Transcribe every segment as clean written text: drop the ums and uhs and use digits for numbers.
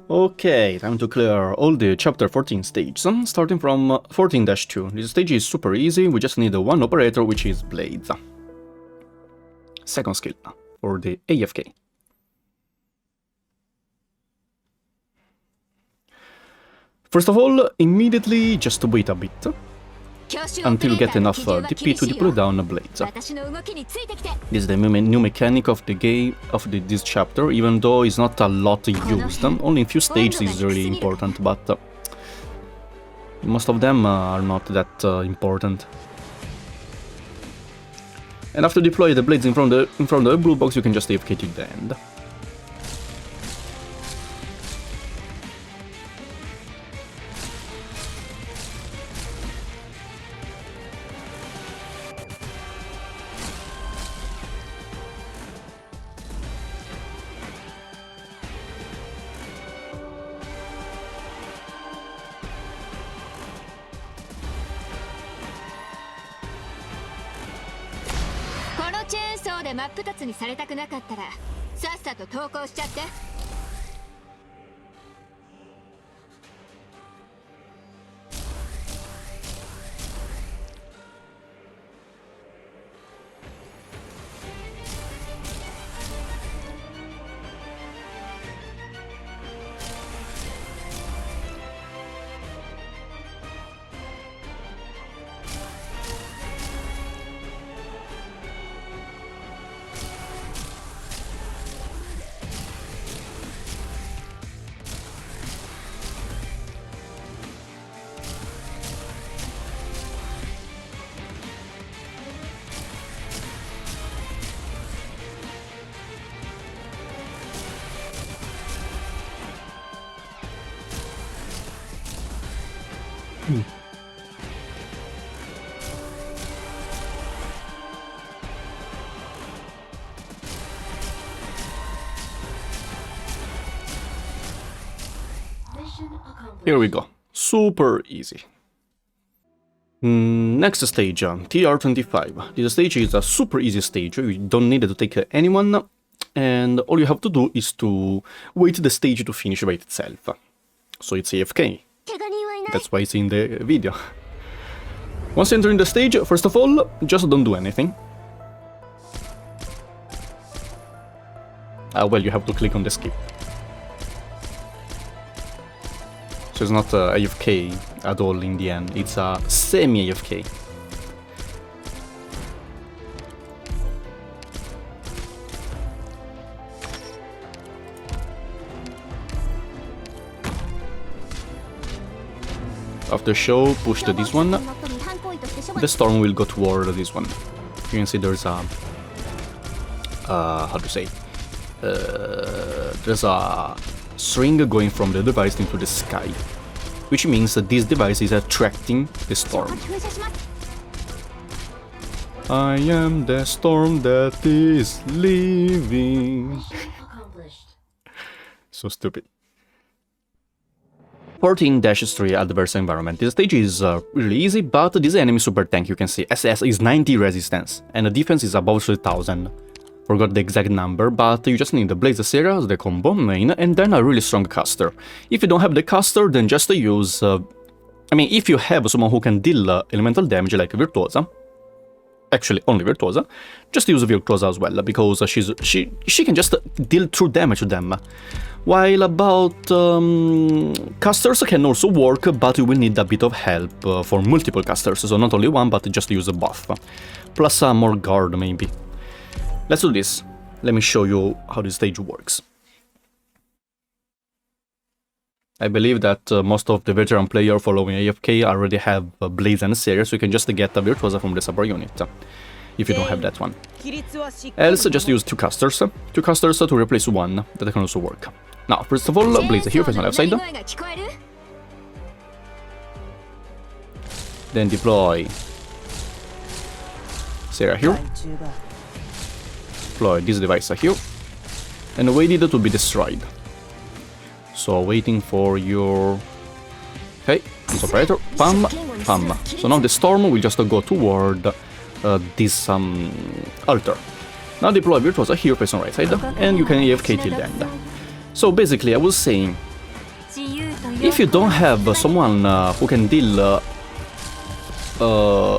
Okay, time to clear all the chapter 14 stages, starting from 14-2. This stage is super easy, we just need one operator, which is Blades. Second skill, for the AFK. First of all, immediately just wait a bit, until you get enough DP to deploy down Blades. This is the new mechanic of the game, of this chapter, even though it's not a lot used. Only in few stages is really important, but most of them are not that important. And after deploy the Blades in front of the blue box, you can just AFK till the end. Here we go. Super easy. Next stage, TR25. This stage is a super easy stage. You don't need to take anyone, and all you have to do is to wait the stage to finish by itself. So it's AFK. That's why it's in the video. Once entering the stage, first of all, just don't do anything. Well, you have to click on the skip. So it's not AFK at all in the end, it's a semi-AFK. After show, push to this one, the storm will go toward this one. You can see there's a... how to say? There's a string going from the device into the sky, which means that this device is attracting the storm. I am the storm that is leaving. So stupid. 14-3 Adverse Environment. This stage is really easy, but this enemy super tank, you can see. SS is 90 resistance, and the defense is above 3000. Forgot the exact number, but you just need the Blaze Seria, the combo main, and then a really strong caster. If you don't have the caster, then just use... I mean, if you have someone who can deal elemental damage like Virtuosa, actually only Virtuosa, just use Virtuosa as well, because she can just deal true damage to them. While about casters can also work, but you will need a bit of help for multiple casters, so not only one, but just use a buff. Plus more guard, maybe. Let's do this. Let me show you how this stage works. I believe that most of the veteran players following AFK already have Blaze and Seria, so you can just get a Virtuosa from the support unit, if you don't have that one. Else, just use two casters to replace one, that can also work. Now, first of all, Blaze here, face on left side. Then deploy Seria here. Deploy this device here. And wait it to be destroyed. So waiting for your... Okay, this operator, pam, pam. So now the storm will just go toward this altar. Now deploy Virtuosa here, face on right side, and you can AFK till the end. So basically I was saying, If you don't have someone who can deal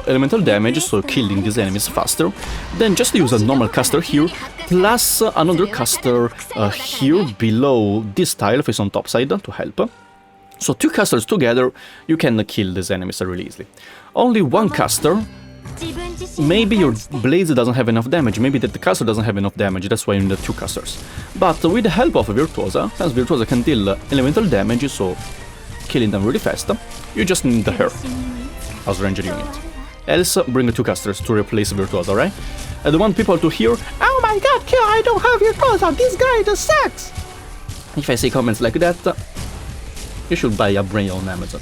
elemental damage, so killing these enemies faster, then just use a normal caster here, plus another caster here below this tile, face on top side, to help. So 2 casters together, you can kill these enemies really easily. Only 1 caster, maybe your blade doesn't have enough damage, maybe that the caster doesn't have enough damage, that's why you need 2 casters. But with the help of Virtuosa, since Virtuosa can deal elemental damage, so killing them really fast, you just need her as ranged unit. Else, bring 2 casters to replace Virtuosa, right? I don't want people to hear, "Oh my god, Kyo, I don't have Virtuosa, this guy just sucks!" If I see comments like that, you should buy a brain on Amazon.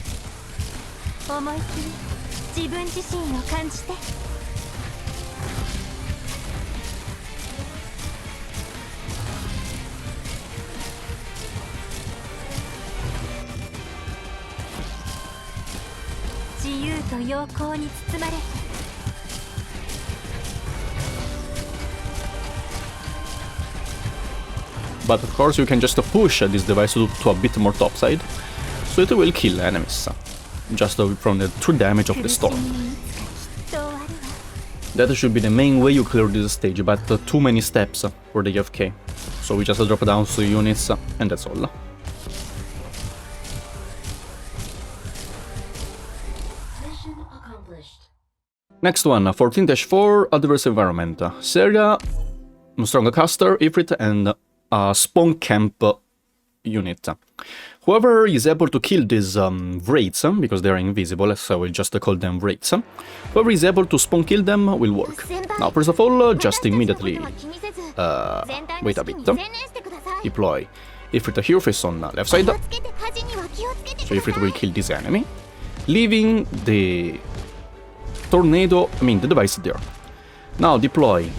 But of course you can just push this device to a bit more topside, so it will kill enemies, just from the true damage of the storm. That should be the main way you clear this stage, but too many steps for the AFK. So we just drop down to units, and that's all. Next one, 14-4 Adverse Environment. Seria, Strong Caster, Ifrit, and Spawn Camp unit. Whoever is able to kill these wraiths, because they are invisible, so we'll just call them wraiths, whoever is able to spawn kill them will work. Now, first of all, just immediately wait a bit. Deploy Ifrit here, face on left side. So Ifrit will kill this enemy, leaving the tornado, the device there. Now deploy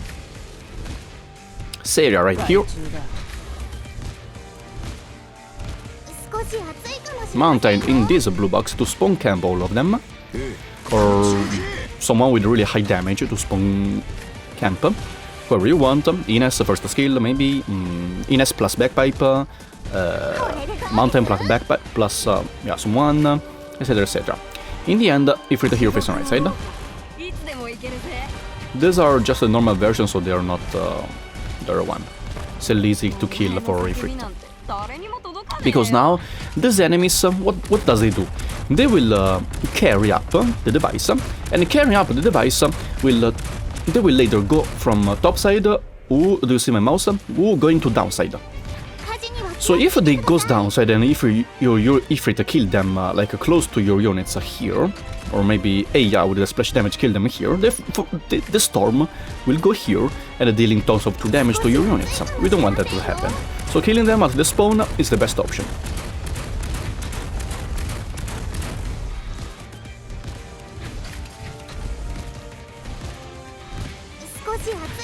Seria right here. Mountain in this blue box to spawn camp all of them. Or someone with really high damage to spawn camp. Whoever you want. Ines first skill, maybe. Ines plus backpipe. Mountain plus backpipe plus someone, etc, etc. In the end, Ifrit here face on right side. These are just a normal version, so they are not the other one. Still easy to kill for Ifrit. Because now, these enemies, what does they do? They will carry up the device, and carrying up the device they will later go from top side, do you see my mouse? Going to downside. So if they goes downside and if your Ifrit kill them like close to your units here, or maybe Eya with the splash damage kill them here, the storm will go here and dealing tons of true damage to your units. We don't want that to happen. So killing them at the spawn is the best option.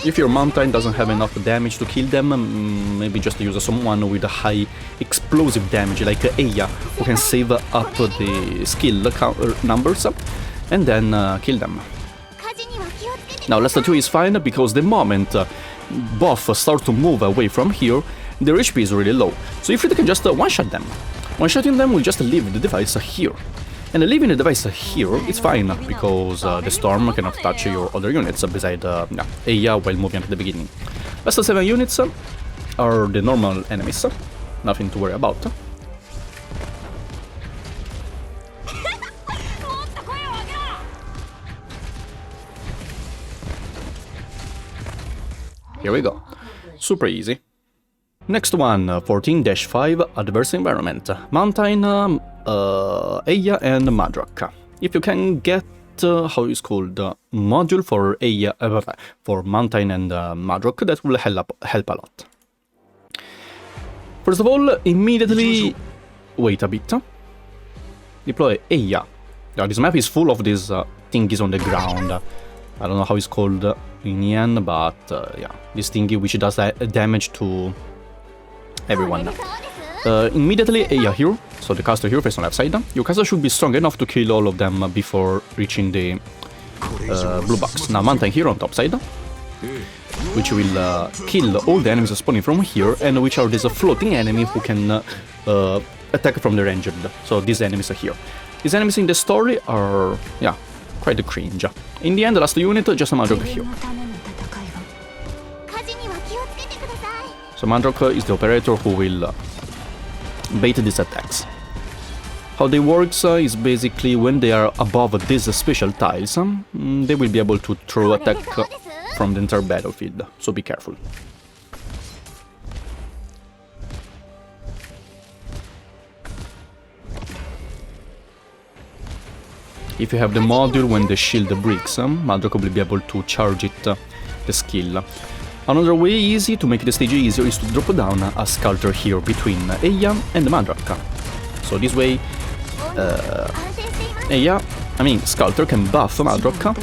If your mountain doesn't have enough damage to kill them, maybe just use someone with a high explosive damage like Eya, who can save up the skill numbers and then kill them. Now last 2 is fine, because the moment both start to move away from here, their HP is really low. So if you can just one-shot them. One-shotting them will just leave the device here. And leaving the device here is fine, because the storm cannot touch your other units beside Eya while moving at the beginning. Last 7 units are the normal enemies, nothing to worry about. Here we go. Super easy. Next one, 14-5 Adverse Environment. Mountain, Eya and Madrak. If you can get, how it's called, module for Eya, for Mountain and Madrak, that will help a lot. First of all, immediately wait a bit. Deploy Eya. Now, this map is full of these thingies on the ground. I don't know how it's called in the end, but yeah, this thingy which does damage to everyone. Immediately Eya here, so the caster here face on left side. Your caster should be strong enough to kill all of them before reaching the blue box. Now Mountain here on top side, which will kill all the enemies spawning from here, and which are this floating enemy who can attack from the ranged, so these enemies are here. These enemies in the story are, yeah, quite cringe. In the end, the last unit, just a Mandrock here. So Mandrock is the operator who will bait these attacks. How they works is basically when they are above these special tiles, they will be able to throw attack from the entire battlefield, so be careful. If you have the module when the shield breaks, Mandrock will be able to charge it, the skill. Another way easy to make the stage easier is to drop down a Sculptor here between Eia and Mandrock. So this way, Sculptor can buff Mandrock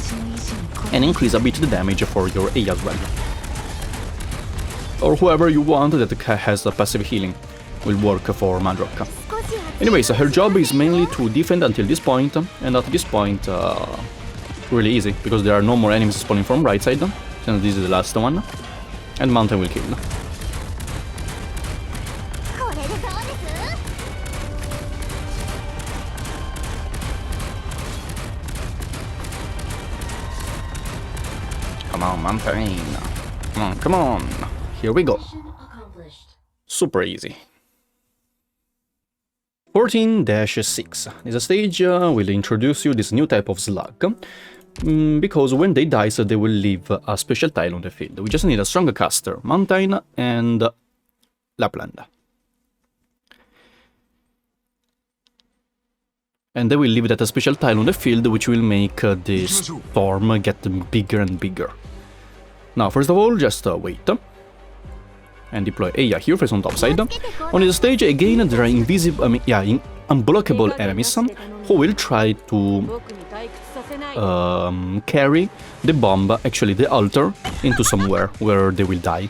and increase a bit the damage for your Eia as well. Or whoever you want that has a passive healing will work for Mandrock. Anyways, her job is mainly to defend until this point, and at this point, really easy, because there are no more enemies spawning from right side, since this is the last one, and Mountain will kill. Come on, Mountain. Come on, come on. Here we go. Super easy. 14-6. This stage will introduce you this new type of slug, because when they die, they will leave a special tile on the field. We just need a strong caster, Mountain and Lapland. And they will leave that special tile on the field, which will make the storm get bigger and bigger. Now, first of all, just wait. And deploy Eia here, face on top side. On this stage, again, there are unblockable enemies who will try to carry the bomb, actually the altar, into somewhere where they will die.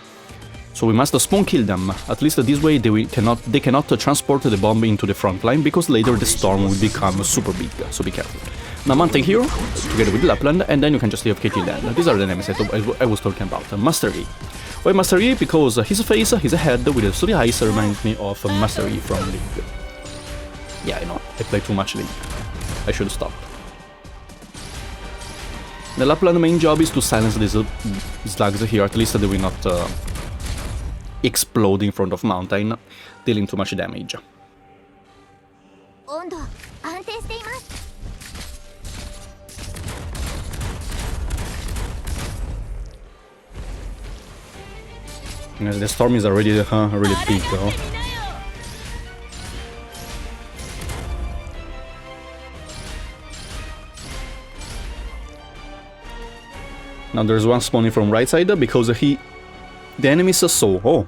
So we must spawn kill them. At least this way they cannot transport the bomb into the front line, because later the storm will become super big, so be careful. Now Mountain here, together with Lapland, and then you can just AFK till then. These are the enemies I was talking about. Master E. Why Master E? Because his face, his head with the 3 eyes reminds me of Master E from League. Yeah, I know, I play too much League. I should stop. The Lapland main job is to silence these slugs here, at least they will not explode in front of Mountain, dealing too much damage. The storm is already really big though. Now there's one spawning from right side because the enemies saw, oh,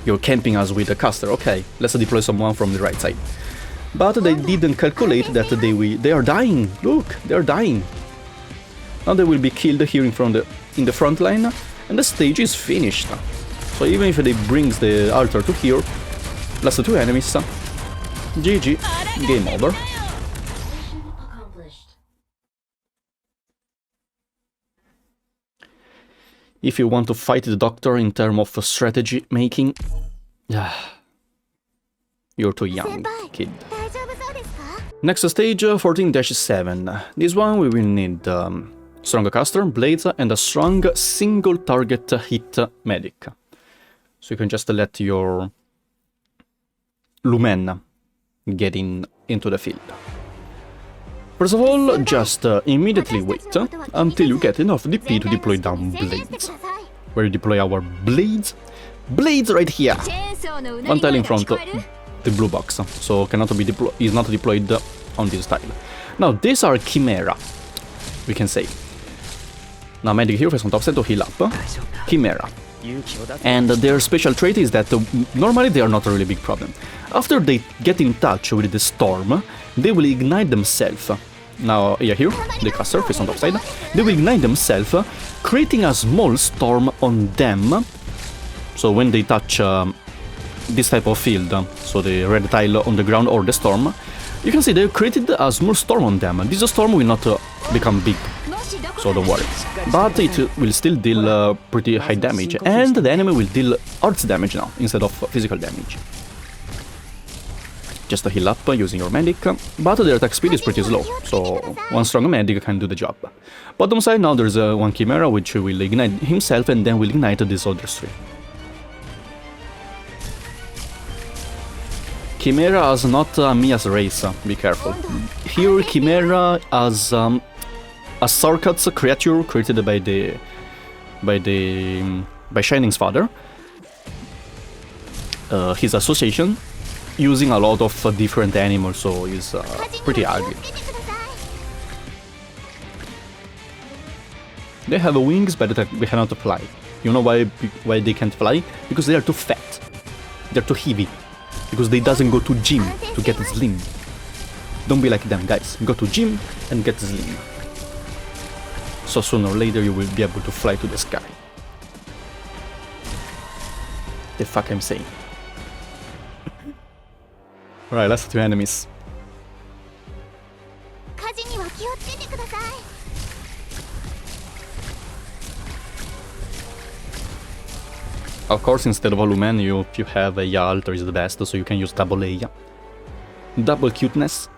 you're camping us with a caster, okay, let's deploy someone from the right side. But they didn't calculate that they are dying, look, they are dying. Now they will be killed here in the front line, and the stage is finished. So even if they brings the altar to here, last 2 enemies, GG, game over. If you want to fight the Doctor in terms of strategy making, you're too young, kid. Next stage, 14-7. This one we will need strong caster, blades, and a strong single target hit medic. So you can just let your Lumen get into the field. First of all, just immediately wait until you get enough DP to deploy down blades. Where you deploy our blades? Blades right here! One tile in front of the blue box, so cannot be is not deployed on this tile. Now these are Chimera, we can say. Now medic here face on top side to heal up. Chimera. And their special trait is that normally they are not a really big problem. After they get in touch with the storm, they will ignite themselves. Now, here, the caster face on top side, they will ignite themselves, creating a small storm on them. So when they touch this type of field, so the red tile on the ground or the storm, you can see they created a small storm on them. This storm will not become big, so don't worry. But it will still deal pretty high damage, and the enemy will deal arts damage now, instead of physical damage. just to heal up using your medic, but their attack speed is pretty slow, so one strong medic can do the job. Bottom side now there's one Chimera which will ignite himself and then will ignite these other three. Chimera has not Mia's race, be careful. Here Chimera has a Sarkat's creature created by Shining's father. His association, using a lot of different animals, so he's pretty ugly. They have wings, but they cannot fly. You know why they can't fly? Because they are too fat. They're too heavy. Because they doesn't go to gym to get slim. Don't be like them, guys. Go to gym and get slim. So sooner or later you will be able to fly to the sky. The fuck I'm saying. Alright, last two enemies. Of course, instead of Lumen, if you have a Alter is the best, so you can use double A. Double cuteness.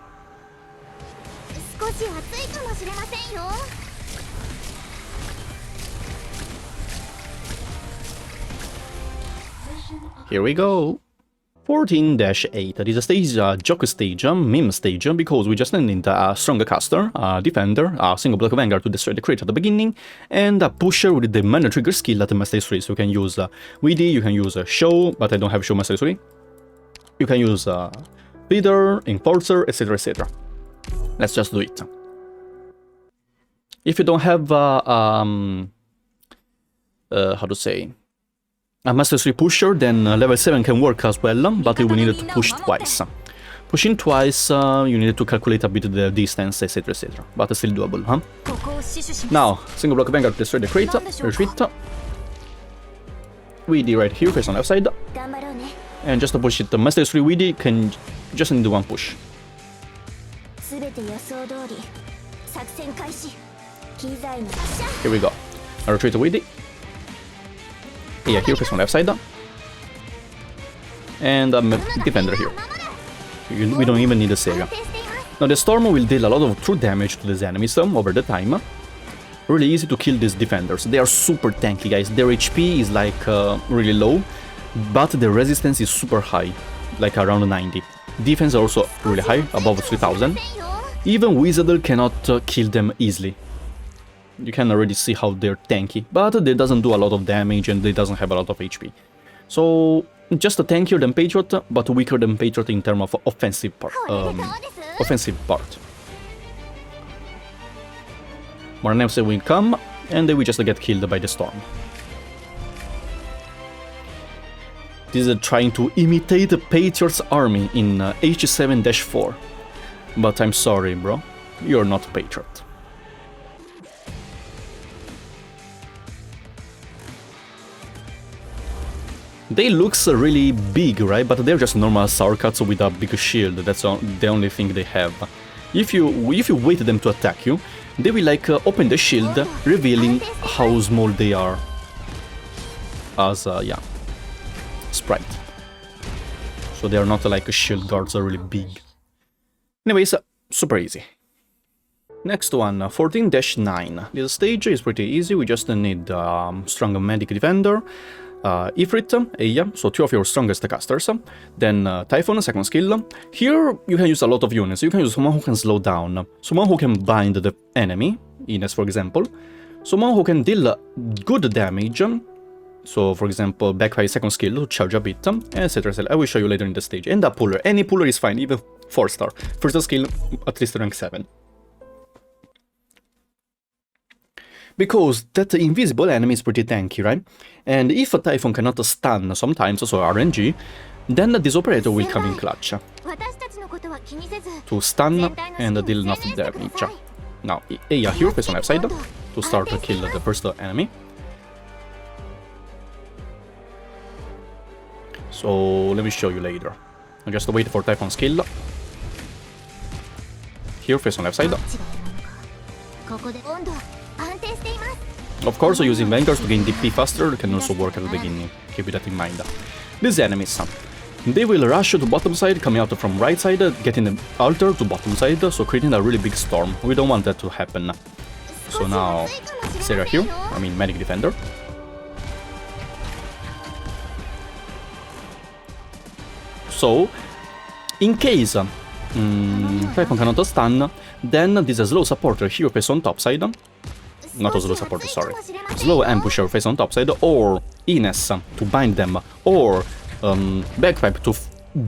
Here we go. 14-8. This stage is a joke stage, meme stage, because we just need a strong caster, a defender, a single block vanguard to destroy the crit at the beginning, and a pusher with the mana trigger skill at the Master 3. So you can use Weedy, you can use Show, but I don't have Show Master 3. You can use Leader, Enforcer, etc, etc. Let's just do it. If you don't have how to say, a Master 3 pusher, then level 7 can work as well, but we needed to push twice. Pushing twice, you needed to calculate a bit the distance, etc, etc. But it's still doable, huh? Now, single block vanguard to destroy the crate, retreat. Weedy right here, face on left side. And just to push it, the Master 3 Weedy can just need one push. Here we go. I retreat to Weedy. Yeah, here, face on left side. And I'm a defender here. We don't even need a Sega. Now the Storm will deal a lot of true damage to these enemies over the time. Really easy to kill these defenders. They are super tanky, guys. Their HP is like really low, but the resistance is super high, like around 90. Defense also really high, above 3000. Even wis'adel cannot kill them easily. You can already see how they're tanky, but they doesn't do a lot of damage and they doesn't have a lot of HP. So just tankier than Patriot, but weaker than Patriot in terms of offensive part. More nymphs will come, and they will just get killed by the Storm. This is trying to imitate Patriot's army in H7-4. But I'm sorry, bro. You're not Patriot. They looks really big, right? But they're just normal Sarkats with a big shield. That's the only thing they have. If you wait them to attack you, they will like open the shield, revealing how small they are as yeah, sprite. So they are not like shield guards, are really big. Anyways, super easy. Next one, 14-9. This stage is pretty easy. We just need strong medic defender. Ifrit, Eya, so two of your strongest casters, then Typhon, second skill. Here you can use a lot of units. You can use someone who can slow down, someone who can bind the enemy, Ines for example, someone who can deal good damage, so for example backfire second skill to charge a bit, etc. I will show you later in the stage. And a puller, any puller is fine, even 4-star. First skill, at least rank 7. Because that invisible enemy is pretty tanky, right? And if a Typhon cannot stun sometimes, so RNG, then this operator will come in clutch to stun and deal enough damage. Now, Eya here, face on left side, to start to kill the first enemy. So, let me show you later. I'll just wait for Typhon skill. Here, face on left side. Of course, using Vanguards to gain DP faster can also work at the beginning, keep that in mind. These enemies, They will rush to bottom side, coming out from right side, getting the altar to bottom side, so creating a really big storm. We don't want that to happen. So now, Sarah here, I mean Medic Defender. So, in case Typhon cannot stun, then this slow supporter here face on top side. Not a slow supporter, sorry. Slow ambusher face on top side, or Ines to bind them, or Bagpipe to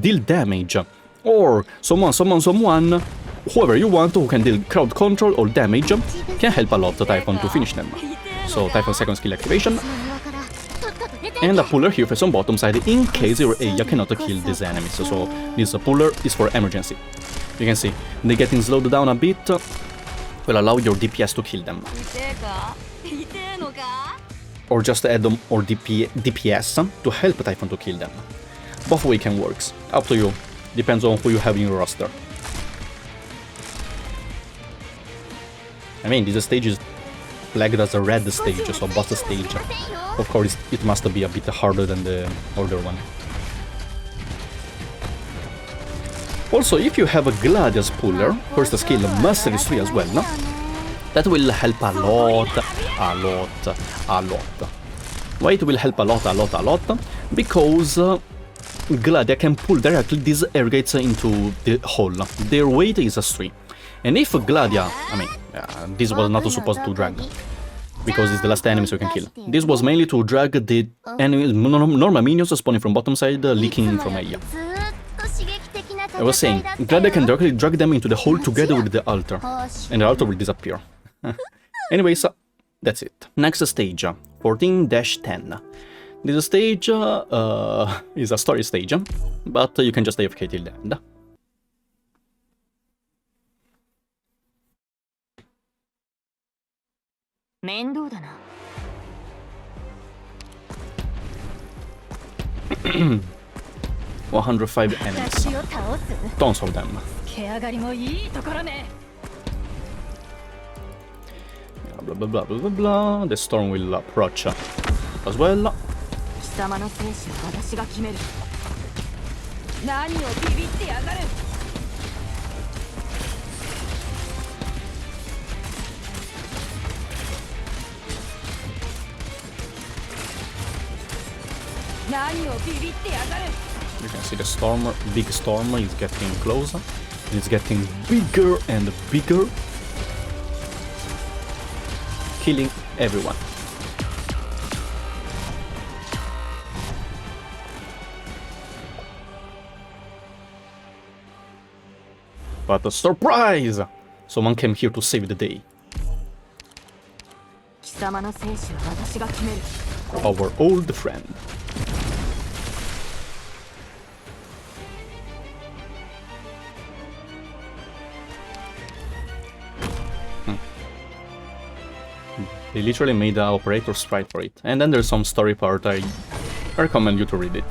deal damage, or someone, whoever you want who can deal crowd control or damage, can help a lot Typhon to finish them. So Typhon second skill activation, and a puller here face on bottom side in case your Aya cannot kill these enemies. So this puller is for emergency. You can see, they getting slowed down a bit, will allow your DPS to kill them. Or just add them or DPS to help Typhon to kill them. Both way can work. Up to you. Depends on who you have in your roster. I mean, this stage is flagged as a red stage, so boss stage. Of course, it must be a bit harder than the other one. Also, if you have a Gladius puller, first skill Mastery 3 as well, no? That will help a lot. Why it will help a lot? Because Gladia can pull directly these air gates into the hole. Their weight is a 3. And if Gladia, I mean, this was not supposed to drag, because it's the last enemy so you can kill. This was mainly to drag the enemy, normal minions spawning from bottom side, leaking from Aya. I was saying, Gladia can directly drag them into the hole together with the altar, and the altar will disappear. Anyways, that's it. Next stage, 14-10. This stage is a story stage, but you can just AFK till the end. $105 enemies. Tons of them. Blah blah blah blah blah blah. The storm will approach as well. You can see the storm, big storm is getting closer. It's getting bigger and bigger, killing everyone. But a surprise! Someone came here to save the day. Our old friend. They literally made the operator fight for it. And then there's some story part, I recommend you to read it.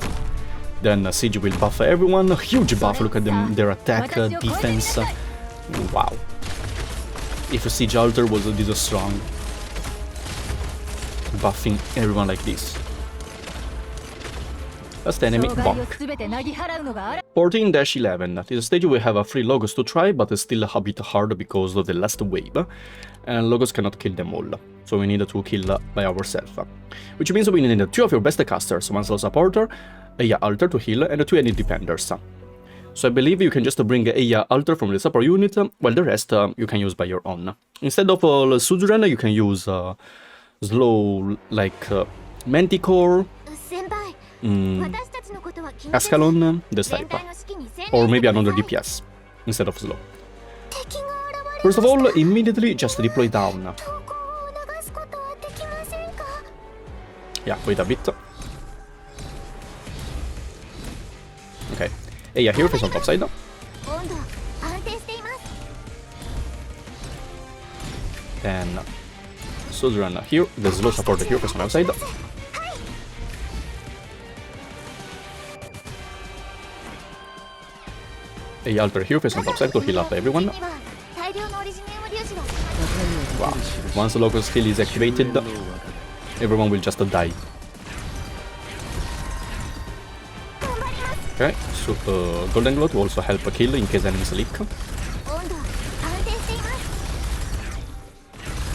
Then Siege will buff everyone, a huge buff, look at them, their attack, defense. Wow. If a Siege altar was this strong, buffing everyone like this. Last enemy, bonk. 14-11. This stage we have 3 logos to try, but it's still a bit hard because of the last wave. And logos cannot kill them all, so we need to kill by ourselves. Which means we need 2 of your best casters, 1 slow supporter, Aya altar to heal, and 2 enemy defenders. So I believe you can just bring Aya altar from the support unit, while the rest you can use by your own. Instead of Suzerain, you can use slow like Manticore, Ascalon, this type, or maybe another DPS instead of slow. First of all, immediately just deploy down. Yeah, wait a bit. Okay, Aya here face on top side. Then Suzerain here, the slow supporter here face on outside. A altar here face on top side to heal up everyone. Wow, once the local skill is activated, everyone will just die. Okay, so Golden Glow to also help kill in case enemies leak.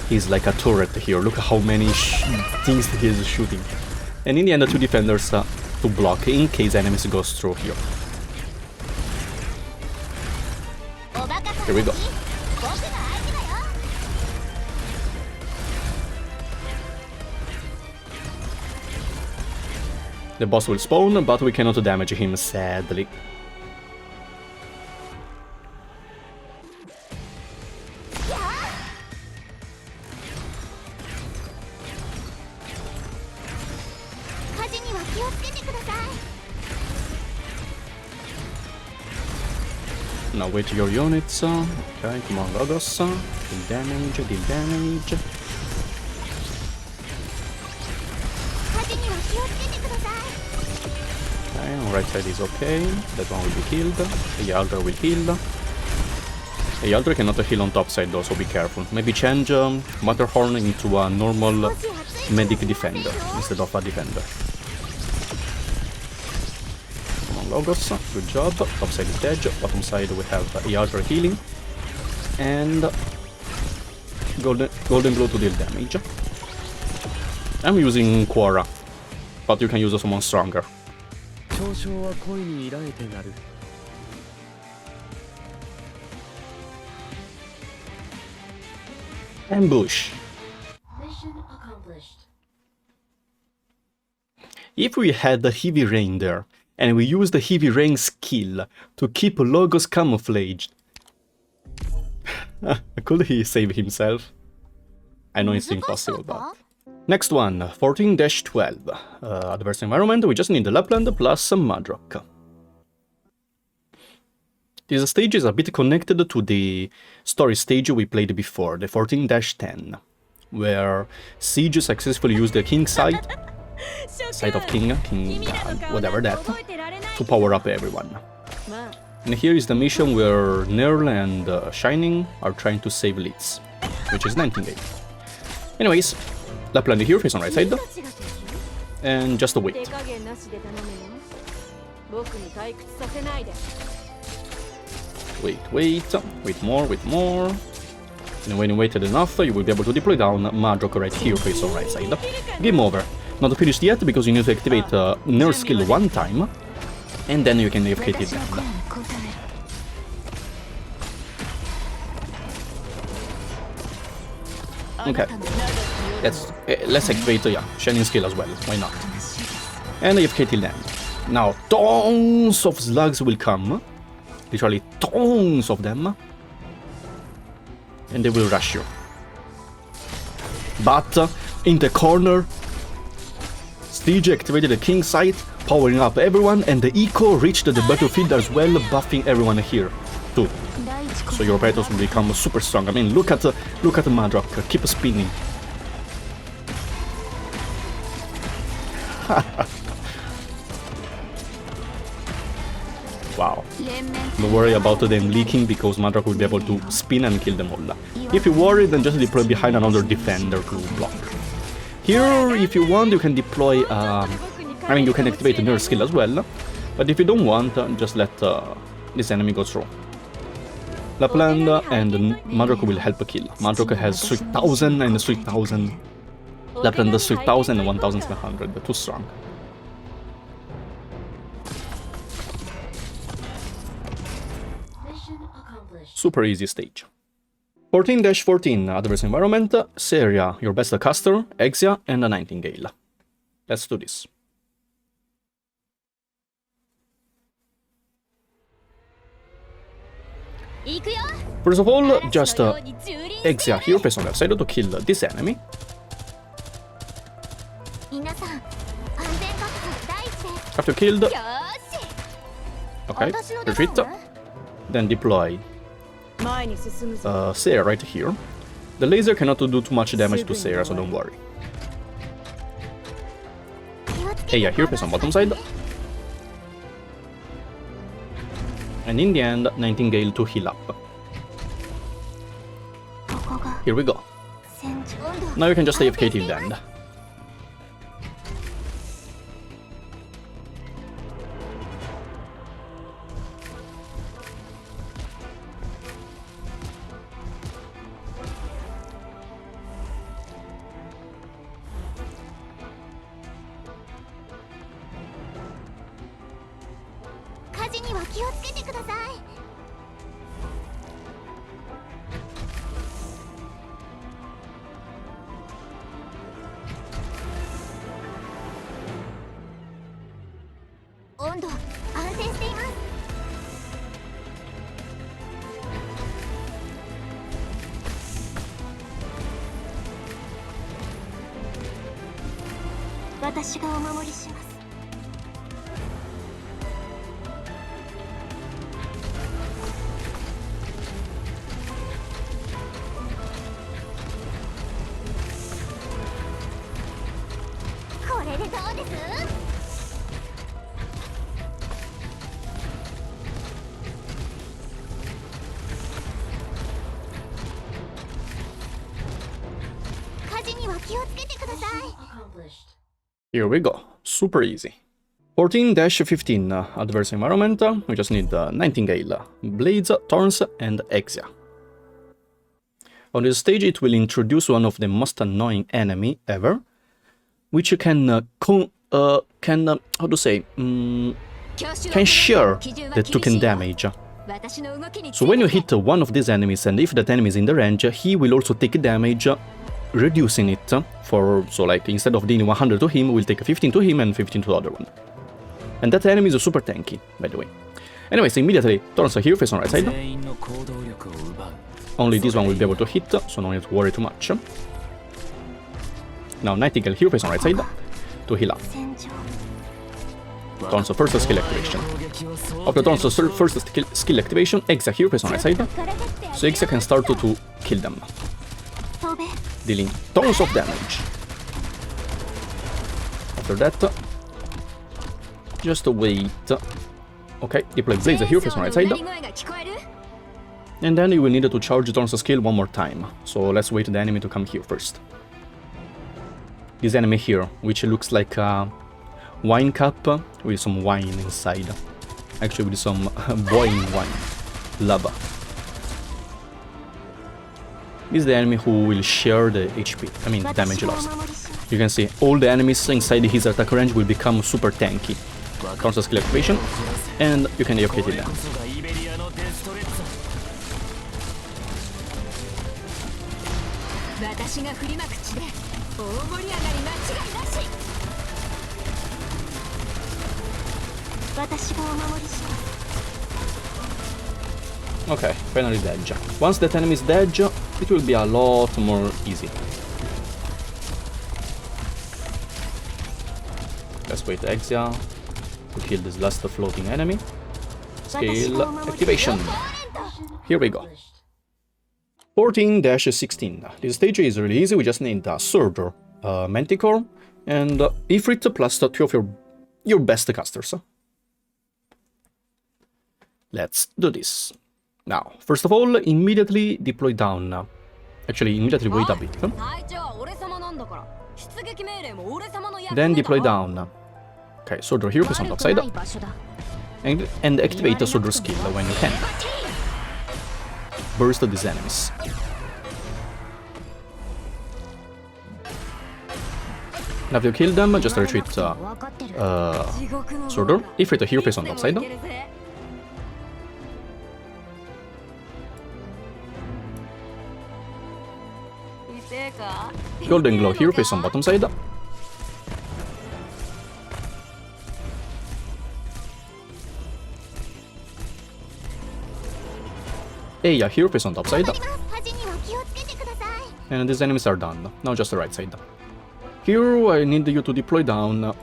He's like a turret here, look at how many things he is shooting. And in the end, the two defenders to block in case enemies goes through here. Here we go. The boss will spawn, but we cannot damage him, sadly. Now wait your units. Okay, come on, Logos. Deal damage, deal damage. Okay, on right side is okay. That one will be killed. The Elder will heal. The Elder cannot heal on top side though, so be careful. Maybe change Matterhorn into a normal medic defender instead of a defender. Logos, good job. Top side is dead. Bottom side we have Elder healing and golden glow to deal damage. I'm using Quora, but you can use someone stronger. Ambush. Mission accomplished. If we had the heavy rain there, and we use the heavy rain skill to keep Logos camouflaged, could he save himself? I know it's impossible, but... Next one, 14-12. Adverse environment, we just need the Lapland plus some Madrock. This stage is a bit connected to the story stage we played before, the 14-10, where Siege successfully used the King site of King, whatever that, to power up everyone. And here is the mission where Nerl and Shining are trying to save Litz, which is Nightingale. Anyways, Lapland here, face on right side, and just wait. Wait more. And when you waited enough, you will be able to deploy down Madrock right here, face on right side. Game over. Not finished yet, because you need to activate Nerl skill one time, and then you can AFK till the end. Okay, let's activate Shining skill as well, why not? And AFK till the end. Now, tons of slugs will come, literally tons of them, and they will rush you. But, in the corner, Siege activated the King site, powering up everyone, and the Eco reached the battlefield as well, buffing everyone here, too. So your battles will become super strong. I mean, look at Madrock, keep spinning. Wow. Don't worry about them leaking, because Madrock will be able to spin and kill them all. If you worry, then just deploy behind another defender to block. Here, if you want, you can deploy, I mean, you can activate the Nerl skill as well, but if you don't want, just let this enemy go through. Lapland and Madrock will help kill. Madrock has 3000 and 3000. Lapland does 3000 and 1700, too strong. Super easy stage. 14-14, adverse environment, Seria, your best caster, Exia, and a Nightingale. Let's do this. First of all, just Exia here, face on left side to kill this enemy. After killed, okay, retreat, then deploy Seir right here. The laser cannot do too much damage to Seir, so don't worry. Eya here, face on bottom side. And in the end, Nightingale to heal up. Here we go. Now you can just AFK till the end. Here we go, super easy. 14-15 adverse environment, we just need Nightingale, Blades, Thorns, and Exia. On this stage it will introduce one of the most annoying enemy ever, which can share the token damage. So when you hit one of these enemies, and if that enemy is in the range, he will also take damage, reducing it so like instead of dealing 100 to him, we'll take 15 to him and 15 to the other one. And that enemy is super tanky, by the way. Anyways, immediately Thorns are here, face on right side. Only this one will be able to hit, so no need to worry too much. Now Nightingale here, face on right side, to heal up. Thorns first skill activation. After Thorns first skill activation, Exia here, face on right side. So Exia can start to kill them, dealing tons of damage. After that, just wait. Okay, deploy Blaze here, face on right side. And then you will need to charge Thorns skill one more time. So let's wait the enemy to come here first. This enemy here, which looks like a wine cup with some wine inside. Actually with some boiling wine. Lava. This is the enemy who will share the HP, damage lost. You can see all the enemies inside his attack range will become super tanky. Thorns skill activation, and you can evoke them. Okay, finally dead. Once that enemy is dead, it will be a lot more easy. Let's wait Exia to kill this last floating enemy. Skill activation. Here we go. 14-16. This stage is really easy, we just need a Surger, Manticore, and Ifrit plus 2 of your best casters. Let's do this. Now, first of all, immediately deploy down. Actually, immediately wait a bit. Then deploy down. Okay, Soldier here, face on top side. And activate the Soldier skill when you can. Burst these enemies. Now if you kill them, just retreat Soldier. Ifrit here, face on top side. Golden Glow here, face on bottom side. Eya here, face on top side. And these enemies are done. Now just the right side. Here I need you to deploy down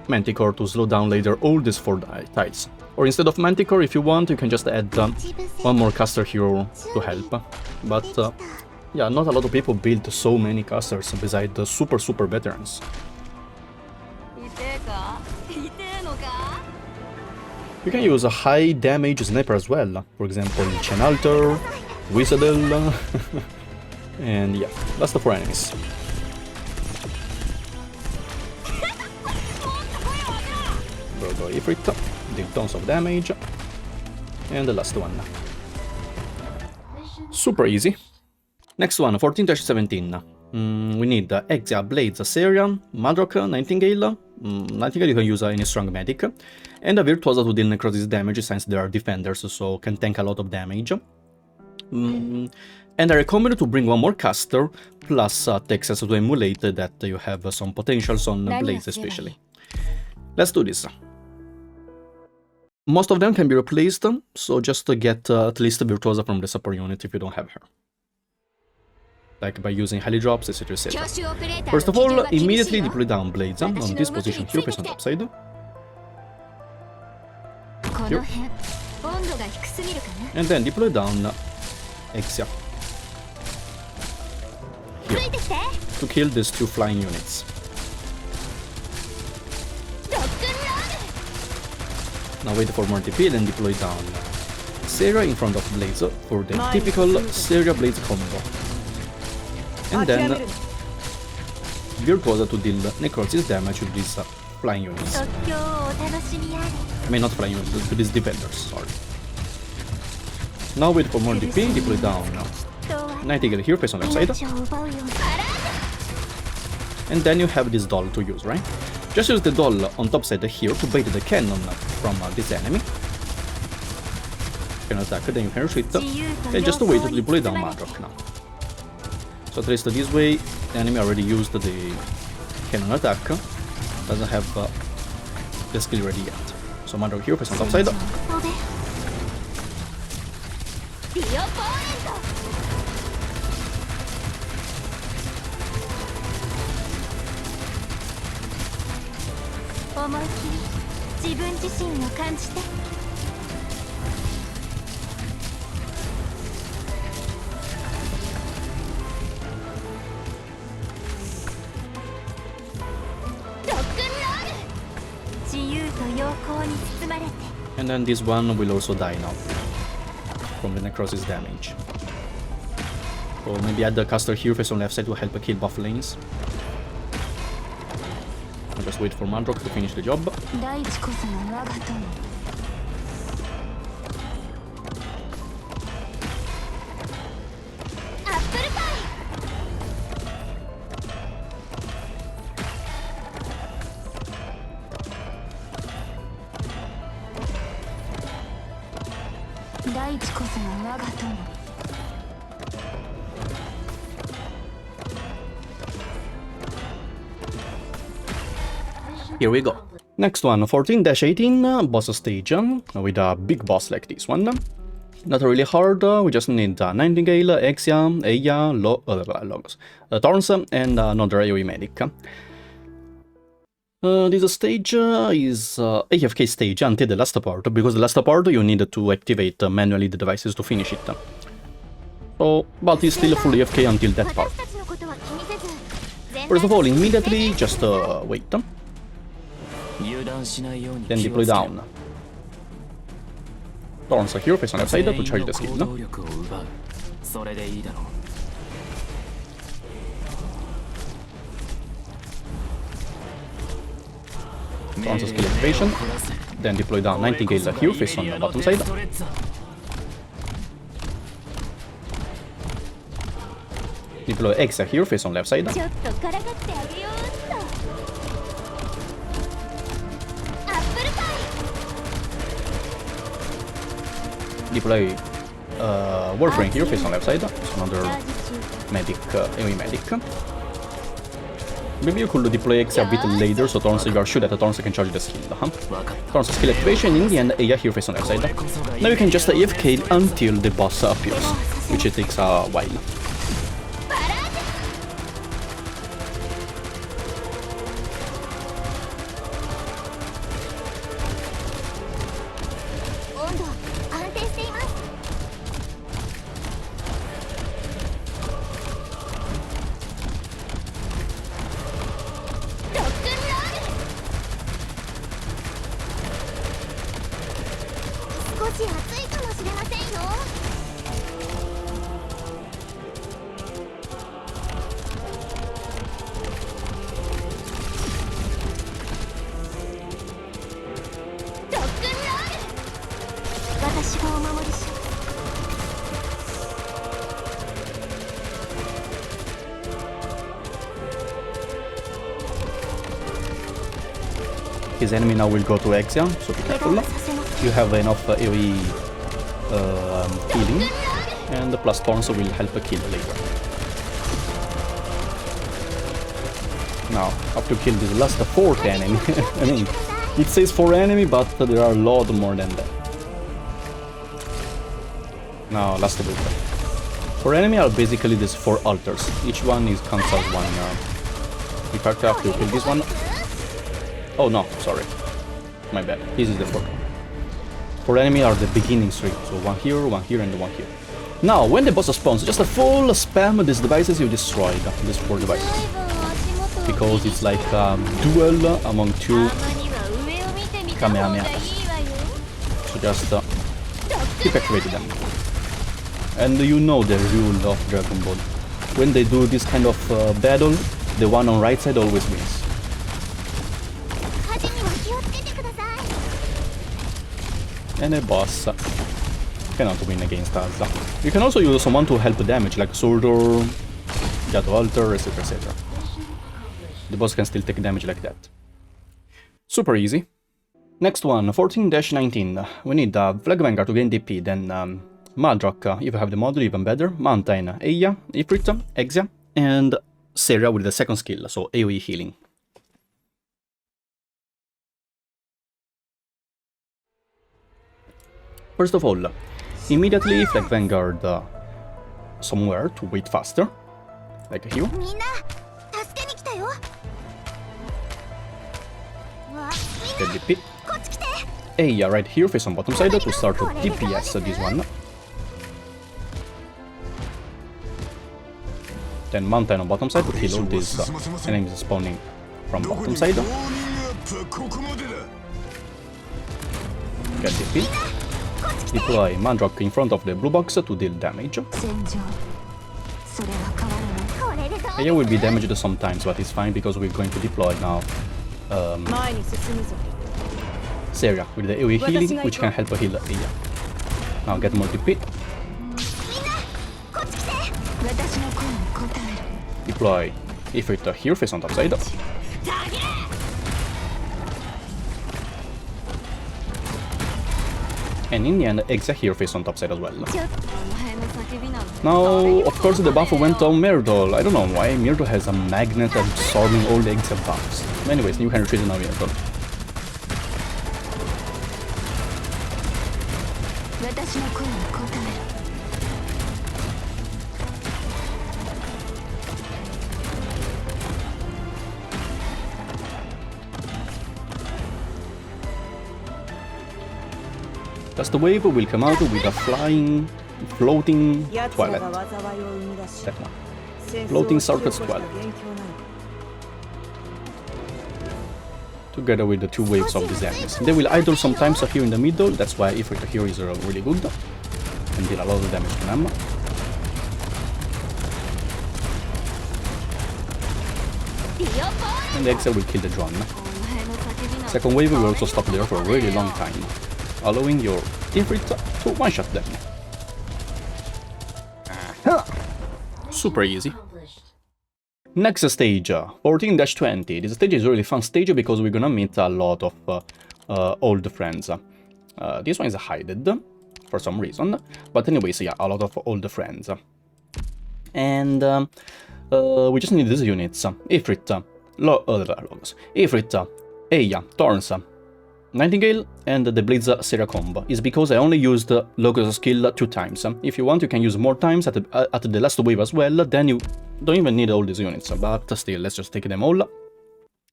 Manticore to slow down later all these 4 tiles. Or instead of Manticore, if you want, you can just add one more caster here to help. But yeah, not a lot of people build so many casters besides the super veterans. You can use a high damage sniper as well, for example Wiš'adel, wis'adel, and yeah, that's the 4 enemies. Go Ifrit, deal tons of damage, and the last one. Super easy. Next one, 14-17. We need Exia, Blades, Serian, Madrock, Nightingale. Nightingale you can use any strong medic. And a Virtuosa to deal necrosis damage since there are defenders, so can tank a lot of damage. And I recommend to bring one more caster, plus Texas to emulate that you have some potentials on Blades especially. Let's do this. Most of them can be replaced, so just to get at least Virtuosa from the support unit if you don't have her. Like by using Heli drops, etc, etc. First of all, immediately deploy down Blades on this position here, face on the upside. Here. And then deploy down Exia. Here. To kill these two flying units. Now wait for more DP, then deploy down Seria in front of Blades for the typical Seria Blades combo. And then Virtuosa to deal necrosis damage to these flying units. I mean not flying units, to these defenders, sorry. Now wait for more DP, deploy down Nightingale here, face on the side. And then you have this doll to use, right? Just use the doll on top side here to bait the cannon from this enemy. You can attack, then you can retreat. And just wait to deploy down Madrock now. So at least this way, the enemy already used the cannon attack. Doesn't have the skill ready yet. So Madrock here, face on top side. And then this one will also die now from the necrosis damage. So maybe add the caster here face on left side to help kill buff lanes. I'll just wait for Madrock to finish the job. Here we go. Next one, 14-18, boss stage, with a big boss like this one. Not really hard, we just need Nightingale, Exia, Eia, Logos, Thorns, and another AoE medic. This stage is AFK stage until the last part, because the last part you need to activate manually the devices to finish it. So, but it's still fully AFK until that part. First of all, immediately just wait. Then deploy down Thorns here, face on left side to charge the skill. Thorns skill activation. Then deploy down Nightingale here, face on the bottom side. Deploy Exia here, face on left side. Deploy Warframe here, face on left side, so another medic, AoE medic. Maybe you could deploy Exia a bit later, so Thorns, you are sure that the Thorns can charge the skill, Thorns skill activation, in the end, Eia here, face on left side. Now you can just AFK until the boss appears, which it takes a while. His enemy now will go to Exia, so be careful. You have enough AoE healing, and the plus thorns will help kill later. Now, have to kill this last 4th enemy. I mean, it says 4 enemy, but there are a lot more than that. Now, last book. 4 enemy are basically these 4 altars. Each one is counts as 1. In fact, I have to kill this one. Oh no, sorry. My bad. This is the 4th one. 4 enemy are the beginning 3. So 1 here, and 1 here. Now, when the boss spawns, just a full spam these devices you destroyed. These 4 devices. Because it's like a duel among 2 Kamehamehas. So just keep activating them. And you know the rule of Dragon Ball. When they do this kind of battle, the one on right side always wins. And a boss cannot win against us. You can also use someone to help damage, like Soldier, Gato Alter, etc, etc. The boss can still take damage like that. Super easy. Next one, 14-19. We need Flag Vanguard to gain DP, then Madrock, if you have the model, even better. Mountain, Eya, Ifrit, Exia, and Seria with the second skill, so AoE healing. First of all, immediately Flag Vanguard somewhere to wait faster, like here. Get DP. Eya right here, face on bottom side to start to DPS this one. Then Mountain on bottom side to kill all these enemies spawning from bottom side. Get DP. Deploy Mandrock in front of the blue box to deal damage. Eya will be damaged sometimes, but it's fine because we're going to deploy now Seria with the AoE healing, which can help heal Eya. Now get more DP. Deploy Ifrit here, face on top side. And in the end, Exia here, face on top side as well. Now, of course, the buff went on Myrdle. I don't know why. Myrdle has a magnet absorbing all the Exia buffs. Anyways, you can retreat now, Myrdle. Thus the wave will come out with a floating toilet. That one. Floating circus toilet. Together with the 2 waves of these enemies. They will idle sometimes here in the middle, that's why Ifrit here is really good. And deal a lot of damage to them. And the Exile will kill the drone. Second wave will also stop there for a really long time, allowing your Ifrit to one-shot them. Super easy. Next stage, 14-20. This stage is a really fun stage because we're gonna meet a lot of old friends. This one is hidden for some reason, but anyways, yeah, a lot of old friends. And we just need these units. Ifrit, Ifrit, Eya, Thorns, Nightingale, and the Blitz Seria combo is because I only used Locus skill 2 times. If you want, you can use more times at the last wave as well, then you don't even need all these units, but still, let's just take them all to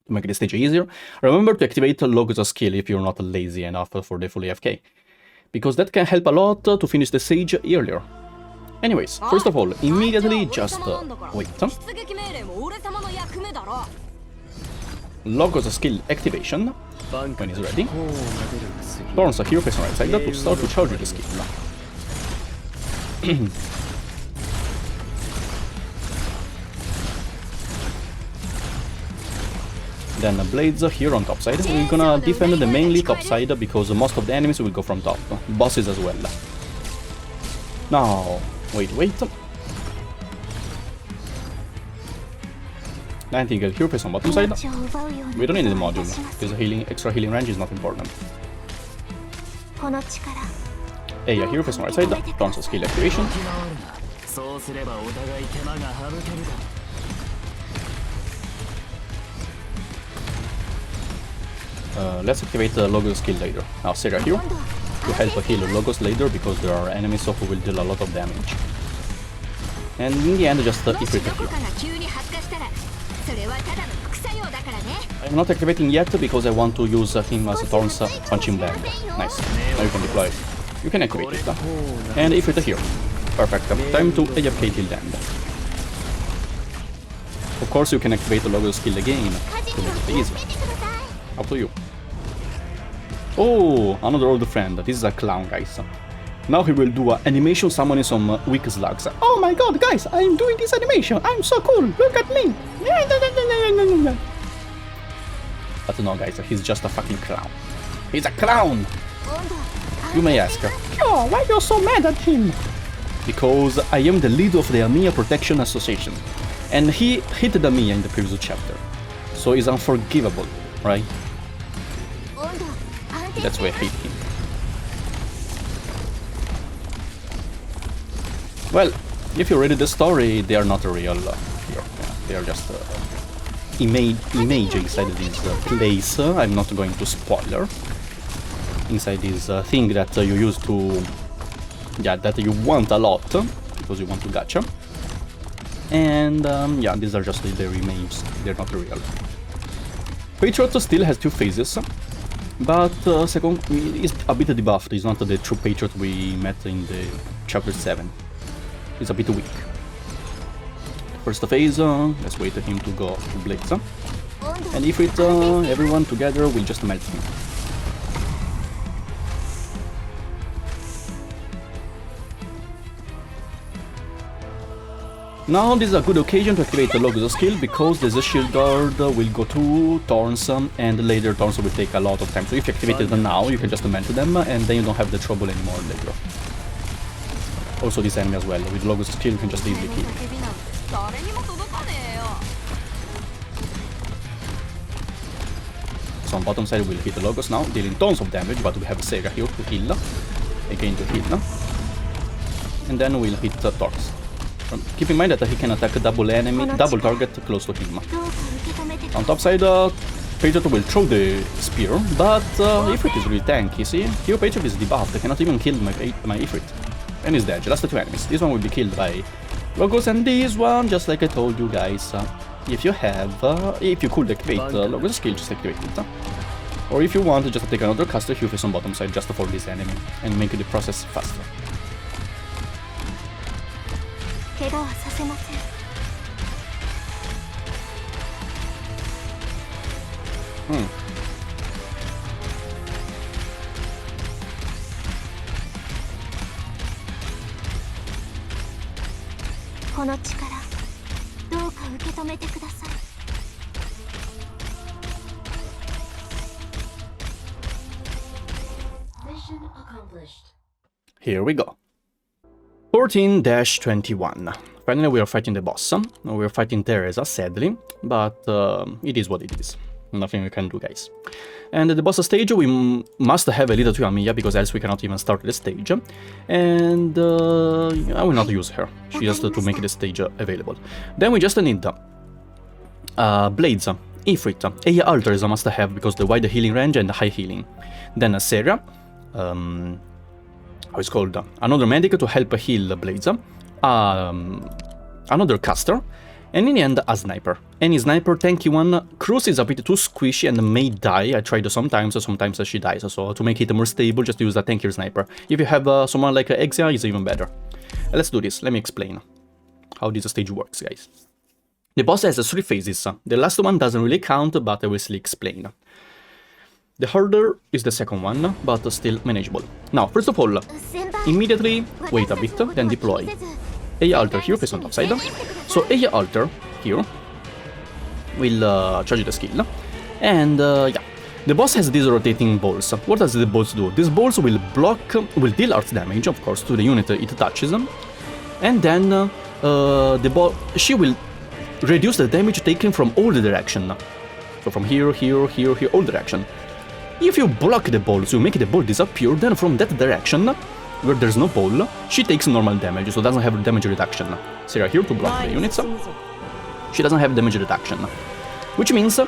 make the stage easier. Remember to activate Locus skill if you're not lazy enough for the full AFK, because that can help a lot to finish the stage earlier. Anyways, first of all, immediately just wait. Locus skill activation. When he's ready, Thorns are here face on right side to start to charge the skill. Then Blades here on top side. We're gonna defend the mainly top side because most of the enemies will go from top. Bosses as well. Now, wait. I think here face on bottom side. We don't need the module, because extra healing range is not important. Yeah, here face on right side, tons of skill activation. Let's activate the Logos skill later. Now Sarah here, to help heal Logos later, because there are enemies who will deal a lot of damage. And in the end, just Ifrit here. I'm not activating yet because I want to use him as a Thorn's punching bag. Nice. Now you can deploy it. You can activate it. And Ifrit here. Perfect. Time to AFK till the end. Of course, you can activate the Logos skill again to make it easy. Up to you. Oh, another old friend. This is a clown, guys. Now he will do an animation summoning some weak slugs. Oh my god, guys, I'm doing this animation. I'm so cool. Look at me. But no, guys, he's just a fucking clown. He's a clown. You may ask, oh, why are you so mad at him? Because I am the leader of the Amiya Protection Association. And he hit the Amiya in the previous chapter. So it's unforgivable, right? That's why I hate him. Well, if you read the story, they are not real here. Yeah, they are just image inside this place. I'm not going to spoiler. Inside this thing that you use to... yeah, that you want a lot, because you want to gacha. And yeah, these are just their images, they're not real. Patriot still has two phases, but second is a bit debuffed. It's not the true Patriot we met in the chapter 7. It's a bit weak. First phase, let's wait for him to go to Blitz. And if it, everyone together will just melt him. Now this is a good occasion to activate the Logos skill, because the shield guard will go to Thorns, and later Thorns will take a lot of time. So if you activate it now, you can just melt them, and then you don't have the trouble anymore later. Also this enemy as well, with Logos skill you can just easily kill him. So on bottom side we'll hit the Logos now, dealing tons of damage, but we have Sega here to heal, again to heal. And then we'll hit Thorns. Keep in mind that he can attack double target close to him. On top side, Patriot will throw the spear, but Ifrit is really tanky, see? Here Patriot is debuffed, I cannot even kill my Ifrit. And he's dead, just the two enemies. This one will be killed by Logos, and this one, just like I told you guys, if you could activate Logos skill, just activate it. Or if you want, just take another caster Hufis on bottom side just for this enemy, and make the process faster. Mission accomplished. Here we go. 14-21. Finally we are fighting the boss. We are fighting Teresa, sadly, but it is what it is. Nothing we can do, guys. And at the boss stage we must have a little to Amiya, because else we cannot even start the stage. And I will not use her, she just to make the stage available. Then we just need Blades, Ifrit, Aya Altar is a must have, because the wide healing range and the high healing. Then Sarah, how it's called, another medic to help heal Blades, another caster, and in the end a sniper. Any sniper, tanky one. Cruz is a bit too squishy and may die. I tried sometimes she dies, so to make it more stable, just use a tankier sniper. If you have someone like Exia, it's even better. Let's do this, let me explain how this stage works, guys. The boss has 3 phases. The last one doesn't really count, but I will still explain. The harder is the second one, but still manageable. Now, first of all, immediately wait a bit, then deploy Aya Altar here, face on top side. So Aya Altar here will charge the skill, and yeah, the boss has these rotating balls. What does the balls do? These balls will deal earth damage, of course, to the unit it touches, and then she will reduce the damage taken from all the direction. So from here, here, here, here, all direction. If you block the ball, so you make the ball disappear, then from that direction, where there's no ball, she takes normal damage, so doesn't have damage reduction. So you're here to block the units. She doesn't have damage reduction. Which means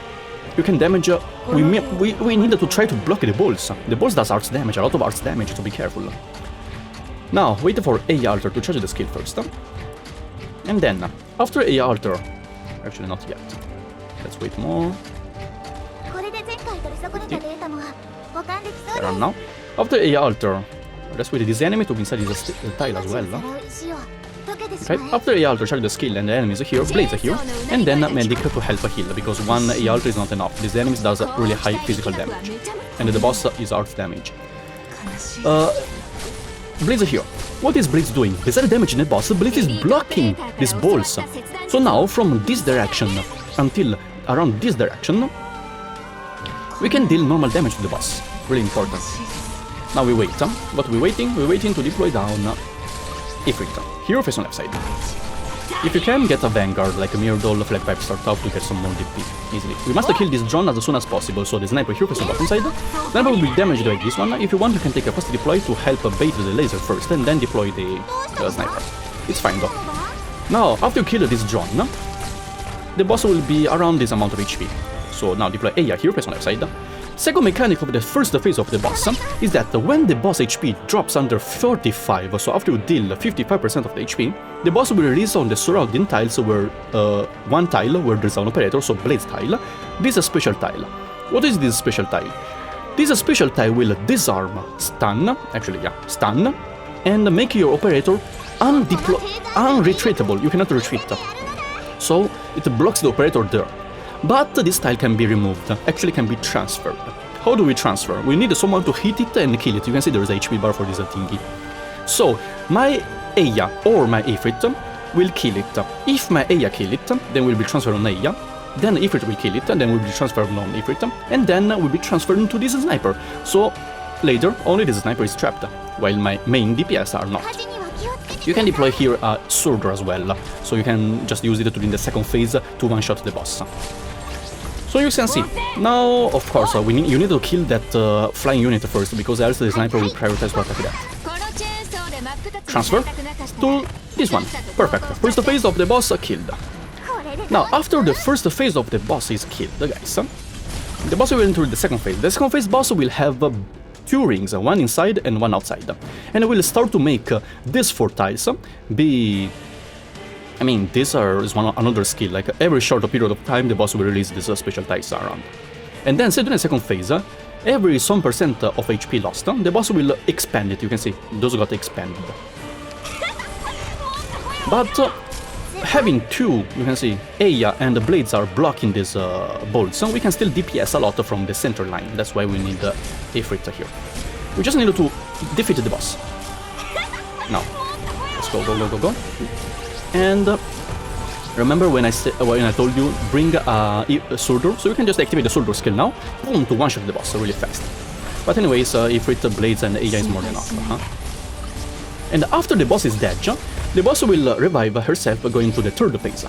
you can damage... we need to try to block the balls. The balls does arts damage, a lot of arts damage, so be careful. Now, wait for A alter to charge the skill first. And then, after A alter... Actually, not yet. Let's wait more. There are now. After A alter, let's wait this enemy to be inside this tile as well. Okay, after A alter, charge the skill and the enemies here, blades are here, and then medic to help heal, because one A alter is not enough. This enemies does really high physical damage, and the boss is art damage. Blades are here. What is Blades doing? Besides damaging the boss, Blades is blocking these balls. So now, from this direction until around this direction, we can deal normal damage to the boss. Really important. Now we wait. What we're waiting? We're waiting to deploy down Ifrit. Hero face on left side. If you can, get a Vanguard, like a Myrdol, Flag Pipe start up to get some more DP easily. We must kill this drone as soon as possible, so the sniper hero face on bottom side. Sniper will be damaged like this one. If you want, you can take a fast deploy to help bait the laser first, and then deploy the sniper. It's fine though. Now, after you kill this drone, the boss will be around this amount of HP. So now deploy Aya hero face on left side. Second mechanic of the first phase of the boss is that when the boss HP drops under 45, so after you deal 55% of the HP, the boss will release on the surrounding tiles where one tile where there's an operator, so Blades tile. This is a special tile. What is this special tile? This special tile will disarm, stun, stun, and make your operator unretreatable. You cannot retreat. So it blocks the operator there. But this tile can be removed, actually can be transferred. How do we transfer? We need someone to hit it and kill it. You can see there is a HP bar for this thingy. So, my Aya or my Ifrit will kill it. If my Aya kill it, then will be transferred on Aya. Then Ifrit will kill it, and then will be transferred on Ifrit. And then will be transferred into this sniper. So, later, only this sniper is trapped, while my main DPS are not. You can deploy here a Surger as well, so you can just use it during the second phase to one-shot the boss. So you can see, now of course you need to kill that flying unit first, because else the sniper will prioritize to attack that. Transfer to this one. Perfect. First phase of the boss killed. Now after the first phase of the boss is killed, guys, the boss will enter the second phase. The second phase boss will have two rings, one inside and one outside, and we'll start to make these four tiles be... I mean, these is another skill, like every short period of time the boss will release these special tiles around. And then, say during the second phase, every some percent of HP lost, the boss will expand it. You can see, those got expanded. But having two, you can see, Aya and the Blades are blocking these bolts, so we can still DPS a lot from the center line. That's why we need Ifrit here. We just need to defeat the boss. Now, let's go, go, go, go, go. And remember when I told you bring a Surger, so you can just activate the Surger skill now, boom, to one-shot the boss really fast. But anyways, Ifrit, Blades and Aya is more than enough. And after the boss is dead, the boss will revive herself going to the third phase.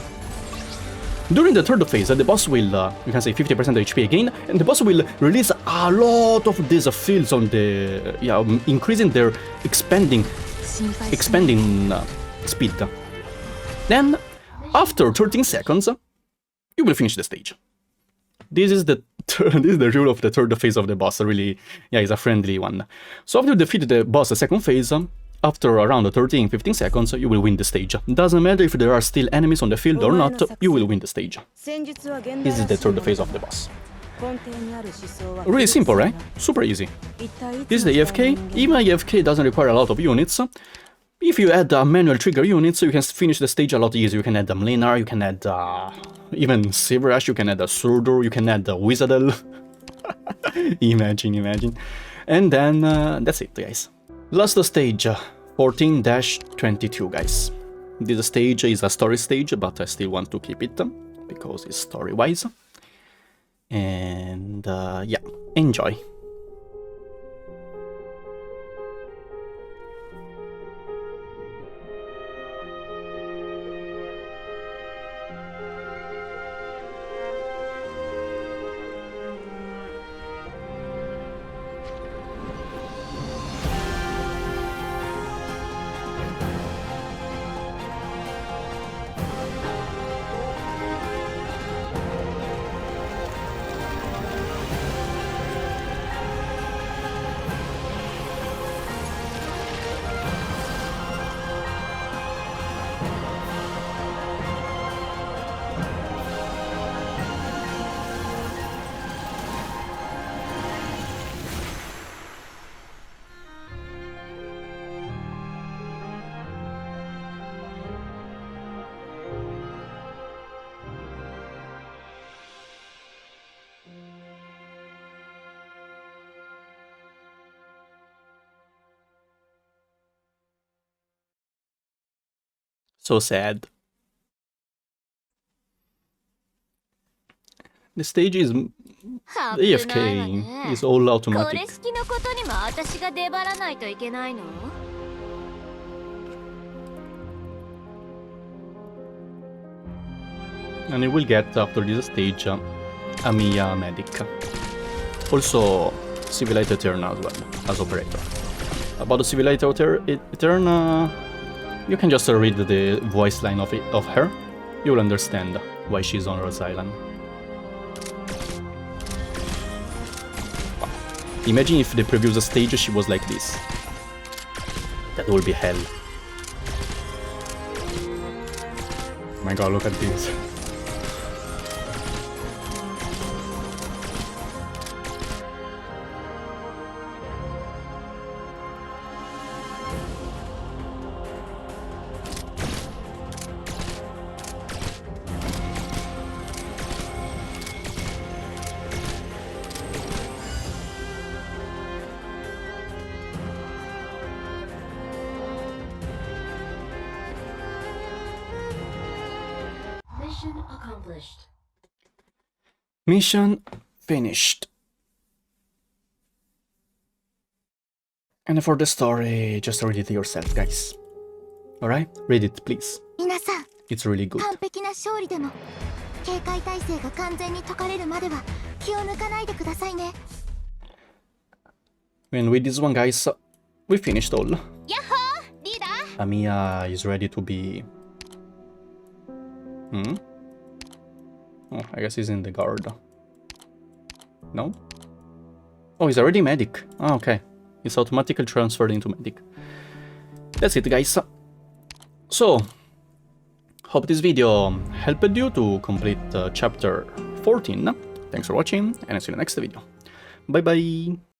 During the third phase, the boss will, you can say 50% HP again, and the boss will release a lot of these fields on the, increasing their expanding speed. Then, after 13 seconds, you will finish the stage. This is the rule of the third phase of the boss, really, it's a friendly one. So after you defeat the boss the second phase, after around 13-15 seconds, you will win the stage. Doesn't matter if there are still enemies on the field or not, you will win the stage. This is the third phase of the boss. Really simple, right? Super easy. This is the AFK. Even AFK doesn't require a lot of units. If you add manual trigger units, you can finish the stage a lot easier. You can add a Mlinar, you can add even Silverash, you can add a Surdur, you can add a Wiš'adel. Imagine. And then that's it, guys. Last stage, 14-22, guys. This stage is a story stage, but I still want to keep it, because it's story-wise. And yeah, enjoy. So sad. The stage is... the AFK is all automatic. And you will get, after this stage, a Mia medic. Also, Civilized Etern as well, as operator. About the Civilized Etern, you can just read the voice line of her. You will understand why she's on Rose Island. Wow. Imagine if the previous stage she was like this. That would be hell. Oh my god, look at this. Mission accomplished. Mission finished. And for the story, just read it yourself, guys. Alright? Read it, please. It's really good. And with this one, guys, we finished all. Amiya is ready to be... Oh, I guess he's in the guard. No? Oh, he's already medic. Oh, okay. He's automatically transferred into medic. That's it, guys. So, hope this video helped you to complete chapter 14. Thanks for watching, and I'll see you in the next video. Bye bye!